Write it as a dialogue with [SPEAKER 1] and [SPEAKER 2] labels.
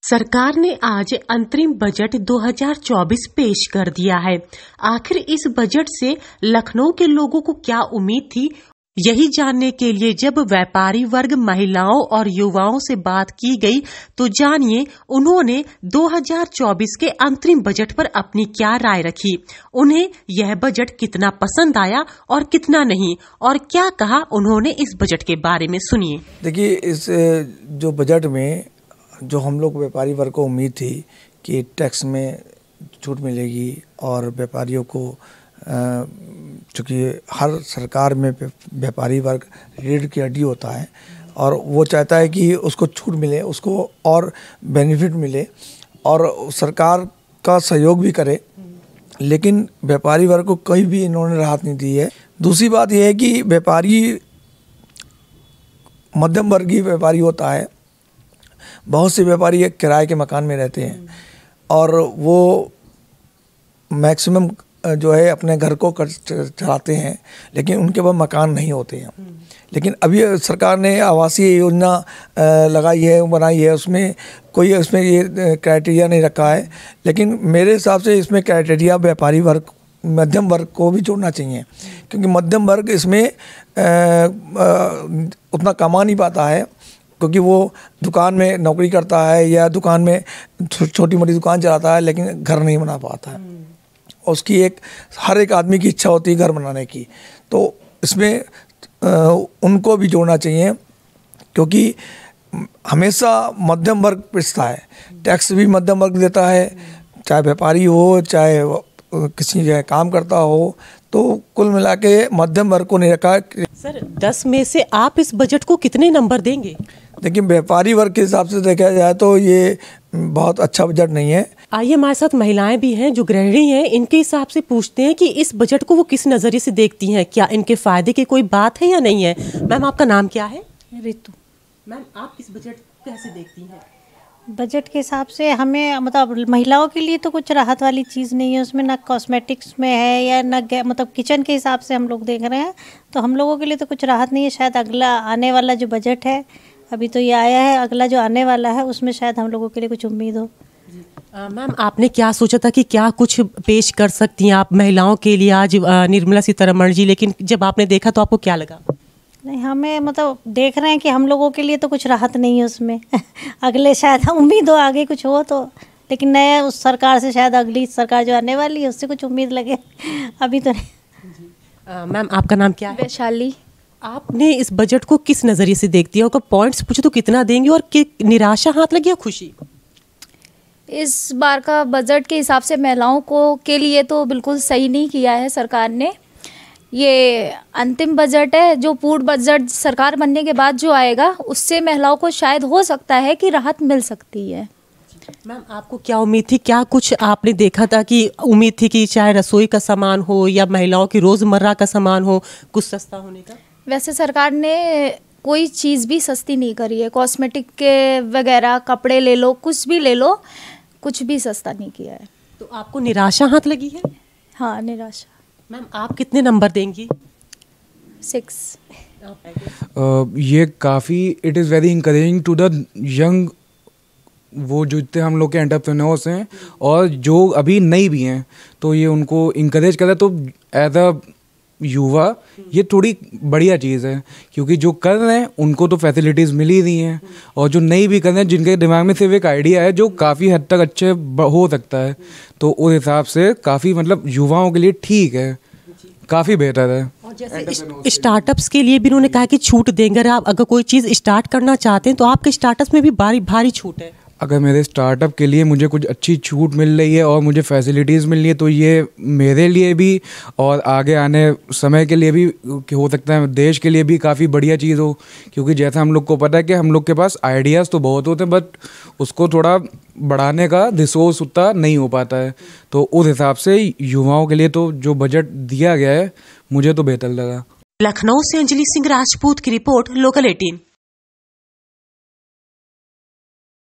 [SPEAKER 1] सरकार ने आज अंतरिम बजट 2024 पेश कर दिया है। आखिर इस बजट से लखनऊ के लोगों को क्या उम्मीद थी, यही जानने के लिए जब व्यापारी वर्ग, महिलाओं और युवाओं से बात की गई तो जानिए उन्होंने 2024 के अंतरिम बजट पर अपनी क्या राय रखी। उन्हें यह बजट कितना पसंद आया और कितना नहीं, और क्या कहा उन्होंने इस बजट के बारे में, सुनिए।
[SPEAKER 2] देखिए, इस जो बजट में जो हम लोग व्यापारी वर्ग को उम्मीद थी कि टैक्स में छूट मिलेगी और व्यापारियों को चूँकि हर सरकार में व्यापारी वर्ग रीढ़ की हड्डी होता है और वो चाहता है कि उसको छूट मिले, उसको और बेनिफिट मिले और सरकार का सहयोग भी करे, लेकिन व्यापारी वर्ग को कहीं भी इन्होंने राहत नहीं दी है। दूसरी बात यह है कि व्यापारी मध्यम वर्गीय व्यापारी होता है। बहुत से व्यापारी एक किराए के मकान में रहते हैं और वो मैक्सिमम जो है अपने घर को चलाते हैं, लेकिन उनके पास मकान नहीं होते हैं। लेकिन अभी सरकार ने आवासीय योजना लगाई है, बनाई है, उसमें कोई उसमें ये क्राइटेरिया नहीं रखा है, लेकिन मेरे हिसाब से इसमें क्राइटेरिया व्यापारी वर्ग, मध्यम वर्ग को भी जोड़ना चाहिए, क्योंकि मध्यम वर्ग इसमें उतना कमा नहीं पाता है, क्योंकि वो दुकान में नौकरी करता है या दुकान में छोटी मोटी दुकान चलाता है, लेकिन घर नहीं बना पाता है। और उसकी हर एक आदमी की इच्छा होती है घर बनाने की, तो इसमें उनको भी जोड़ना चाहिए, क्योंकि हमेशा मध्यम वर्ग पिसता है। टैक्स भी मध्यम वर्ग देता है, चाहे व्यापारी हो चाहे किसी जगह काम करता हो, तो कुल मिला के मध्यम वर्ग को नहीं रखा।
[SPEAKER 1] सर, 10 में से आप इस बजट को कितने नंबर देंगे?
[SPEAKER 2] देखिए, व्यापारी वर्ग के हिसाब से देखा जाए तो ये बहुत अच्छा बजट नहीं है।
[SPEAKER 1] आइए, हमारे साथ महिलाएं भी हैं जो गृहिणी हैं, इनके हिसाब से पूछते हैं कि इस बजट को वो किस नज़रिए से देखती हैं, क्या इनके फायदे की कोई बात है या नहीं है। मैम, आपका नाम क्या है?
[SPEAKER 3] रितु।
[SPEAKER 1] मैम, आप इस बजट कैसे देखती हैं?
[SPEAKER 3] बजट के हिसाब से हमें मतलब महिलाओं के लिए तो कुछ राहत वाली चीज़ नहीं है उसमें, ना कॉस्मेटिक्स में है या ना मतलब किचन के हिसाब से हम लोग देख रहे हैं, तो हम लोगों के लिए तो कुछ राहत नहीं है। शायद अगला आने वाला जो बजट है, अभी तो ये आया है, अगला जो आने वाला है उसमें शायद हम लोगों के लिए कुछ उम्मीद हो।
[SPEAKER 1] मैम, आपने क्या सोचा था कि क्या कुछ पेश कर सकती हैं आप महिलाओं के लिए आज निर्मला सीतारमण जी, लेकिन जब आपने देखा तो आपको क्या लगा?
[SPEAKER 3] नहीं, हमें मतलब देख रहे हैं कि हम लोगों के लिए तो कुछ राहत नहीं है उसमें अगले शायद उम्मीद हो आगे कुछ हो तो, लेकिन नए उस सरकार से शायद अगली सरकार जो आने वाली है उससे कुछ उम्मीद लगे, अभी तो नहीं।
[SPEAKER 1] मैम, आपका नाम क्या है?
[SPEAKER 4] वैशाली।
[SPEAKER 1] आपने इस बजट को किस नज़रिए से देखती है? अगर पॉइंट्स पूछे तो कितना देंगे और निराशा हाथ लगी या खुशी?
[SPEAKER 4] इस बार का बजट के हिसाब से महिलाओं को के लिए तो बिल्कुल सही नहीं किया है सरकार ने। ये अंतिम बजट है, जो पूर्ण बजट सरकार बनने के बाद जो आएगा उससे महिलाओं को शायद हो सकता है कि राहत मिल सकती है।
[SPEAKER 1] मैम, आपको क्या उम्मीद थी, क्या कुछ आपने देखा था कि उम्मीद थी कि चाहे रसोई का सामान हो या महिलाओं की रोज़मर्रा का सामान हो, कुछ सस्ता होने का?
[SPEAKER 4] वैसे सरकार ने कोई चीज़ भी सस्ती नहीं करी है, कॉस्मेटिक के वगैरह, कपड़े ले लो, कुछ भी ले लो, कुछ भी सस्ता नहीं किया है।
[SPEAKER 1] तो आपको निराशा हाथ लगी है?
[SPEAKER 4] हाँ, निराशा।
[SPEAKER 1] मैम, आप कितने नंबर देंगी?
[SPEAKER 4] 6।
[SPEAKER 5] ये काफ़ी it is very encouraging to the young, वो जो जितने हम लोग के एंटरप्रेन्योर्स हैं और जो अभी नई भी हैं, तो ये उनको इंकरेज कर रहा है। तो एज अ युवा ये थोड़ी बढ़िया चीज़ है, क्योंकि जो कर रहे हैं उनको तो फैसिलिटीज़ मिल ही रही हैं, और जो नई भी कर रहे हैं जिनके दिमाग में सिर्फ एक आइडिया है जो काफ़ी हद तक अच्छे हो सकता है, तो उस हिसाब से काफ़ी मतलब युवाओं के लिए ठीक है, काफ़ी बेहतर है।
[SPEAKER 1] और जैसे स्टार्टअप्स के लिए भी उन्होंने कहा कि छूट देंगे, आप अगर कोई चीज़ स्टार्ट करना चाहते हैं तो आपके स्टार्टअप्स में भी भारी छूट है।
[SPEAKER 5] अगर मेरे स्टार्टअप के लिए मुझे कुछ अच्छी छूट मिल रही है और मुझे फैसिलिटीज़ मिल रही है, तो ये मेरे लिए भी और आगे आने समय के लिए भी हो सकता है, देश के लिए भी काफ़ी बढ़िया चीज़ हो, क्योंकि जैसा हम लोग को पता है कि हम लोग के पास आइडियाज़ तो बहुत होते हैं, बट उसको थोड़ा बढ़ाने का रिसोर्स उतना नहीं हो पाता है। तो उस हिसाब से युवाओं के लिए तो जो बजट दिया गया है मुझे तो बेहतर लगा।
[SPEAKER 1] लखनऊ से अंजलि सिंह राजपूत की रिपोर्ट, लोकल 18।